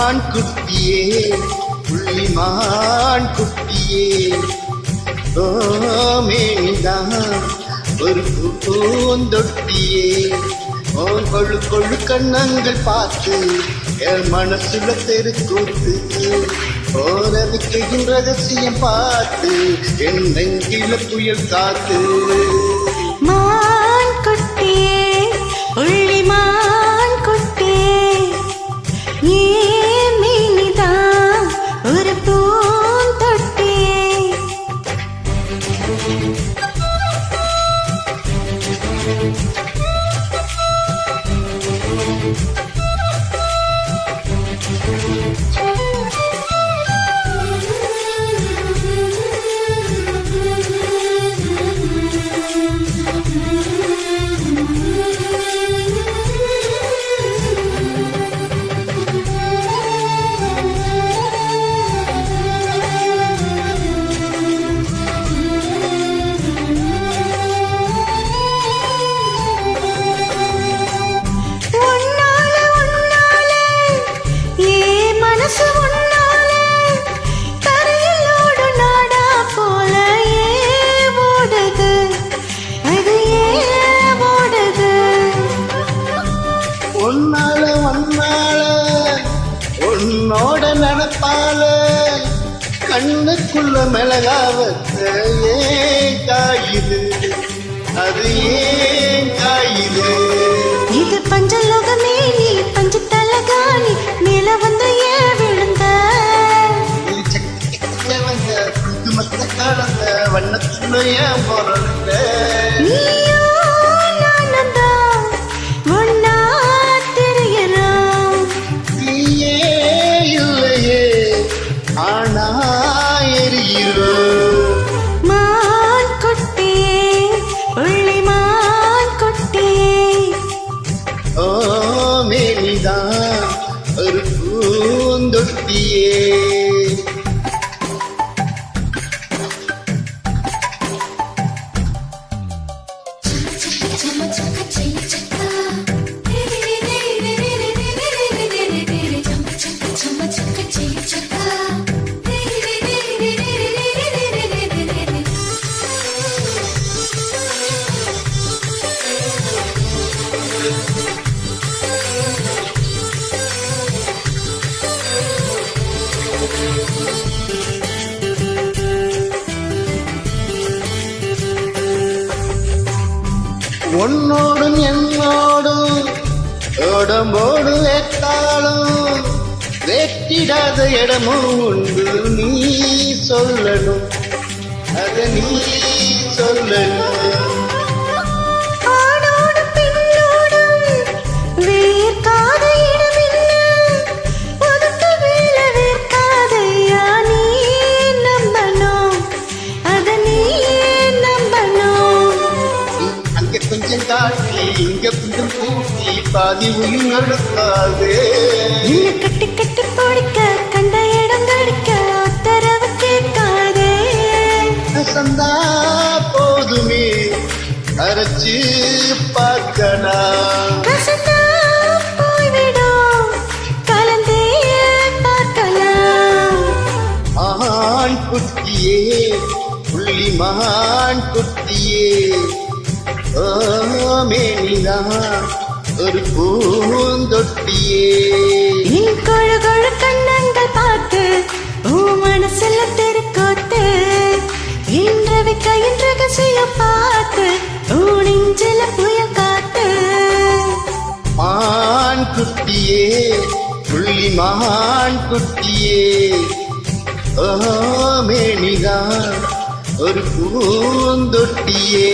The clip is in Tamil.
மான் குட்டியே புள்ளிமான் குட்டியே மேனிதான் ஒரு பூந்தொட்டியே உன் கொழு கொழு கண்ணங்கள் பார்த்து என் மனசுல தெருக்கூத்து போரதுக்கு ரகசியம் பார்த்து என் நெஞ்சில புயல் காத்து மான் குட்டியே புள்ளிமான் குட்டியே ஏன் மேனிதான் ஒரு பூந்தொட்டியே உன்னோட நினப்பால கண்ணுக்குள்ள மிளகாவத்த ஏன் காயுது அது ஏன் காயுது இது பஞ்சலோகமே நீ பஞ்ச தலகாணி மேல வந்து ஏன் விழுந்த புது மத்த காலந்த வண்ணத்துல ஏன் போறந்த ஒரு பூந்தொட்டியே உன்னோடும் என்னோடும் உடம்போடு வேட்டாலும் வேட்டிடாத இடமும் உண்டு நீ சொல்லணும் அத நீ சொல்லணும் காட்டி இங்க கொஞ்சம் கூட்டி பாதி உயிர் நடக்காது கட்டி கட்டி பிடிக்க கண்ட இடம் கடிக்க உத்தரவு கேட்காதே சந்தா போதுமே அரைச்சு பார்க்கலாம் போய்விடும் கலந்தே பார்க்கலாம் மான் குட்டியே புள்ளிமான் குட்டியே மேனிதான் ஒரு பூந்தொட்டியே நீ கொழு கொழு கண்ணங்கள் பார்த்து மனசுல தெருக்கோத்து இன்றவை கையின் ரகசியம் பார்த்து நெஞ்சில புயல் காத்து மான் குட்டியே புள்ளிமான் குட்டியே மேனிதான் ஒரு பூந்தொட்டியே